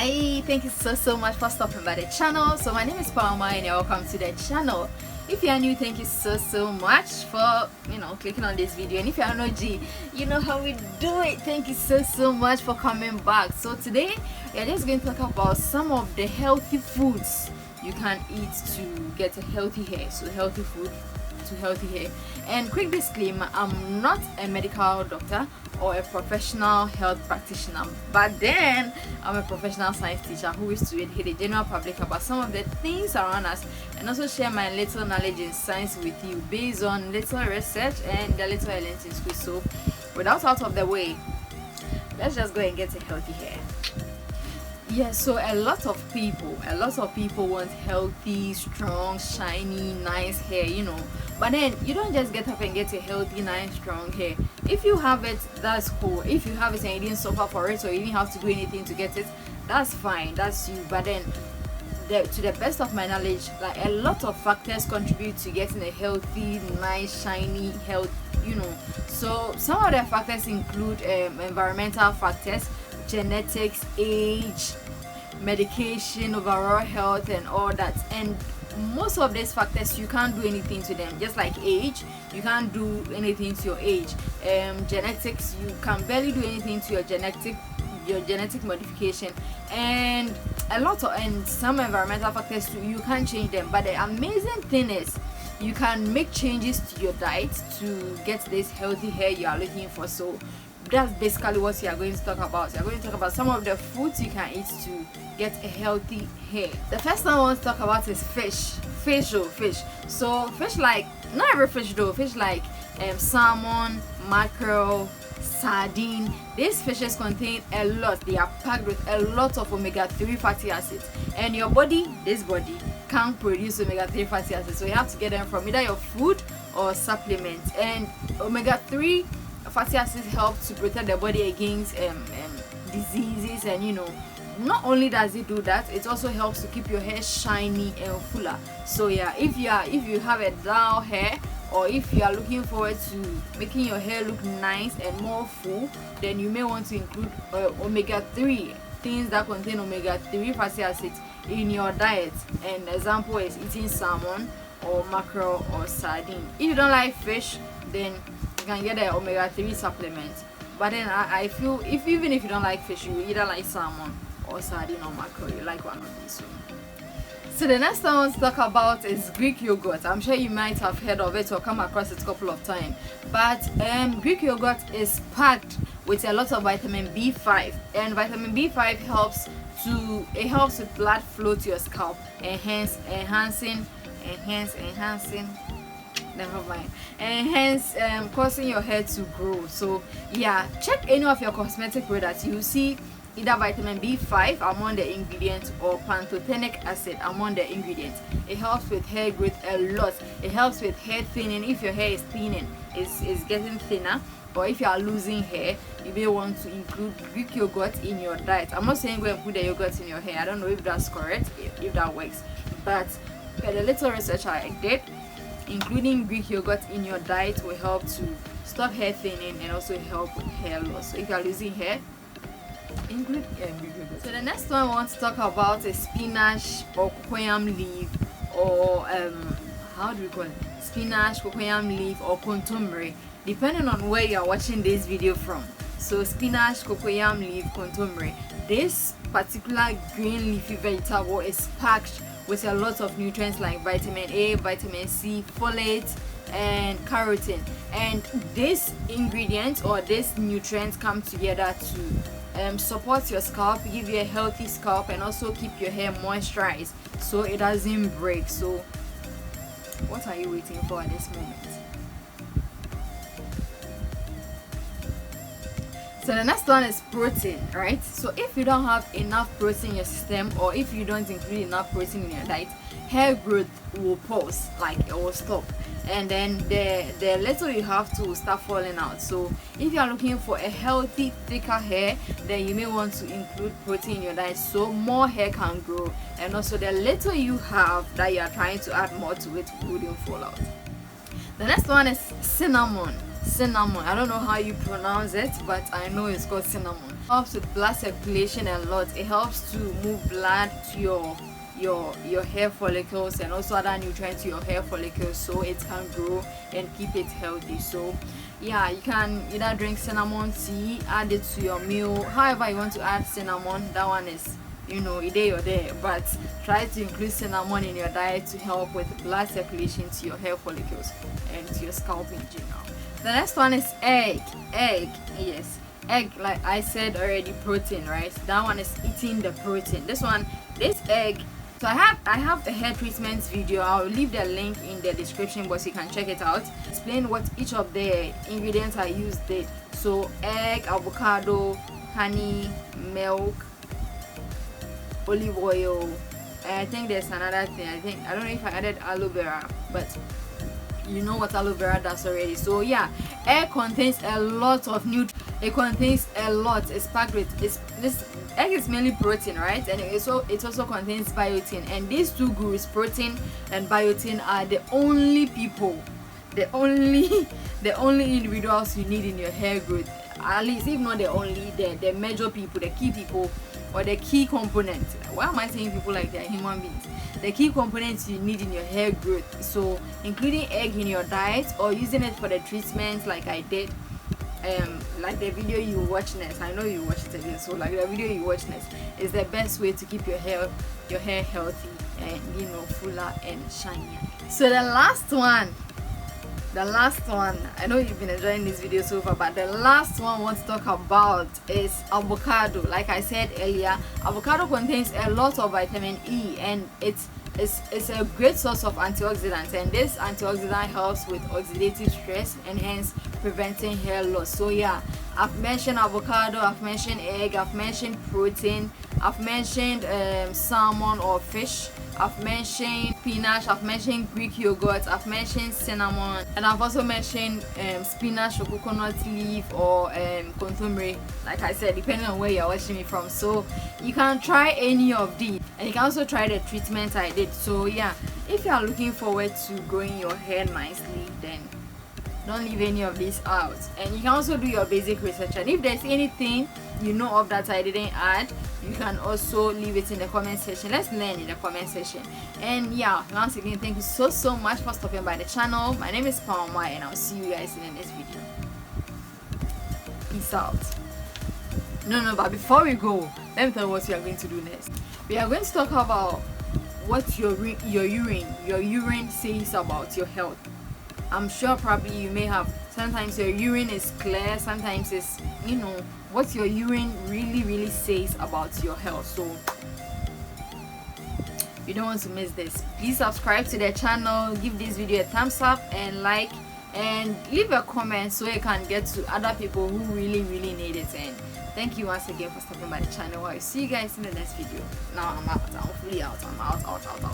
Hi, thank you so much for stopping by the channel. So my name is Pama and you're welcome to the channel. If you are new, thank you so much for clicking on this video, and if you are not G, you know how we do it. Thank you so much for coming back. So today we are just going to talk about some of the healthy foods you can eat to get a healthy hair. So healthy food to healthy hair. And quick disclaimer, I'm not a medical doctor or a professional health practitioner, but then I'm a professional science teacher who is to educate the general public about some of the things around us and also share my little knowledge in science with you based on little research and the little I learned in school. So without out of the way, let's just go and get a healthy hair. Yeah, so a lot of people want healthy, strong, shiny, nice hair, but then you don't just get up and get a healthy, nice, strong hair. If you have it, that's cool. If you have it and you didn't suffer for it or you didn't have to do anything to get it, that's fine, that's you. But then to the best of my knowledge, like a lot of factors contribute to getting a healthy, nice, shiny health, so some of the factors include environmental factors, genetics, age, medication, overall health, and all that. And most of these factors you can't do anything to them. Just like age, you can't do anything to your age. Genetics, you can barely do anything to your genetic modification, and some environmental factors too, you can't change them. But the amazing thing is you can make changes to your diet to get this healthy hair you are looking for. So that's basically what we are going to talk about. We are going to talk about some of the foods you can eat to get a healthy hair. The first one I want to talk about is fish. So fish, like not every fish though, fish like salmon, mackerel, sardine. These fishes contain a lot, they are packed with a lot of omega-3 fatty acids, and this body can't produce omega-3 fatty acids, so you have to get them from either your food or supplements. And omega-3 fatty acids help to protect the body against diseases, and not only does it do that, it also helps to keep your hair shiny and fuller. So yeah, if you have a dull hair, or if you are looking forward to making your hair look nice and more full, then you may want to include omega-3, things that contain omega-3 fatty acids in your diet. An example is eating salmon or mackerel or sardine. If you don't like fish, then you can get an omega-3 supplement. But then I feel even if you don't like fish, you either like salmon or sardine or mackerel, you like one of these. So the next one I want to talk about is Greek yogurt. I'm sure you might have heard of it or come across it a couple of times. But Greek yogurt is packed with a lot of vitamin B5, and vitamin B5 helps with blood flow to your scalp, enhancing causing your hair to grow. So yeah, check any of your cosmetic products, you see either vitamin B5 among the ingredients or pantothenic acid among the ingredients. It helps with hair growth a lot. It helps with hair thinning. If your hair is thinning, is getting thinner, or if you are losing hair, you may want to include Greek yogurt in your diet. I'm not saying go and put the yogurt in your hair. I don't know if that's correct, if that works, but per the little research I did, including Greek yogurt in your diet will help to stop hair thinning and also help with hair loss. So if you are losing hair, include Greek yogurt. So the next one I want to talk about is spinach or cocoyam leaf, or how do we call it? Spinach, cocoyam leaf, or contomere, depending on where you are watching this video from. So spinach, cocoyam leaf, contomere. This particular green leafy vegetable is packed with a lot of nutrients like vitamin A, vitamin C, folate, and carotene. And these ingredients or these nutrients come together to support your scalp, give you a healthy scalp, and also keep your hair moisturized so it doesn't break. So what are you waiting for at this moment? So the next one is protein, right? So if you don't have enough protein in your system, or if you don't include enough protein in your diet, hair growth will pause, like it will stop, and then the little you have to start falling out. So if you are looking for a healthy, thicker hair, then you may want to include protein in your diet so more hair can grow, and also the little you have that you are trying to add more to it wouldn't fall out. The next one is cinnamon. cinnamon. I don't know how you pronounce it, but I know it's called cinnamon. It helps with blood circulation a lot. It helps to move blood to your hair follicles and also other nutrients to your hair follicles, so it can grow and keep it healthy. So yeah, you can either drink cinnamon tea, add it to your meal, however you want to add cinnamon. That one is, you know, a day or there, but try to include cinnamon in your diet to help with blood circulation to your hair follicles and to your scalp in general. The next one is egg. Yes, egg, like I said already, protein, right? That one is eating the protein. This egg. So I have a hair treatments video. I'll leave the link in the description box, you can check it out. Explain what each of the ingredients I used did. So egg, avocado, honey, milk, olive oil, and I think there's another thing. I don't know if I added aloe vera, but you know what aloe vera does already. So yeah, egg contains a lot of nutrients. It contains a lot. It's packed with this egg is mainly protein, right? And it also contains biotin. And these two groups, protein and biotin, are the only individuals you need in your hair growth. At least, if not the only, the major people, the key people, or the key components. Why am I saying people like they're human beings? The key components you need in your hair growth. So including egg in your diet or using it for the treatment like I did. Like the video you watch next, I know you watch it again, so like the video you watch next is the best way to keep your hair healthy and, you know, fuller and shinier. So the last one, I know you've been enjoying this video so far, but the last one I want to talk about is avocado. Like I said earlier, avocado contains a lot of vitamin E, and it's a great source of antioxidants, and this antioxidant helps with oxidative stress and hence preventing hair loss. So yeah, I've mentioned avocado, I've mentioned egg, I've mentioned protein, I've mentioned salmon or fish, I've mentioned spinach, I've mentioned Greek yogurt, I've mentioned cinnamon, and I've also mentioned spinach or coconut leaf or kontomire, like I said, depending on where you're watching me from. So you can try any of these, and you can also try the treatment I did. So yeah, if you are looking forward to growing your hair nicely, then don't leave any of these out. And you can also do your basic research, and if there's anything you know of that I didn't add, you can also leave it in the comment section. Let's learn in the comment section. And yeah, once again, thank you so much for stopping by the channel. My name is Pama, and I'll see you guys in the next video. Peace out. No, but before we go, let me tell you what we are going to do next. We are going to talk about what your urine says about your health. I'm sure probably you may have, sometimes your urine is clear, sometimes it's, you know, what your urine really says about your health. So you don't want to miss this. Please subscribe to the channel, give this video a thumbs up and like, and leave a comment so it can get to other people who really need it. And thank you once again for stopping by the channel. I'll see you guys in the next video. Now I'm out. I'm fully out. I'm out.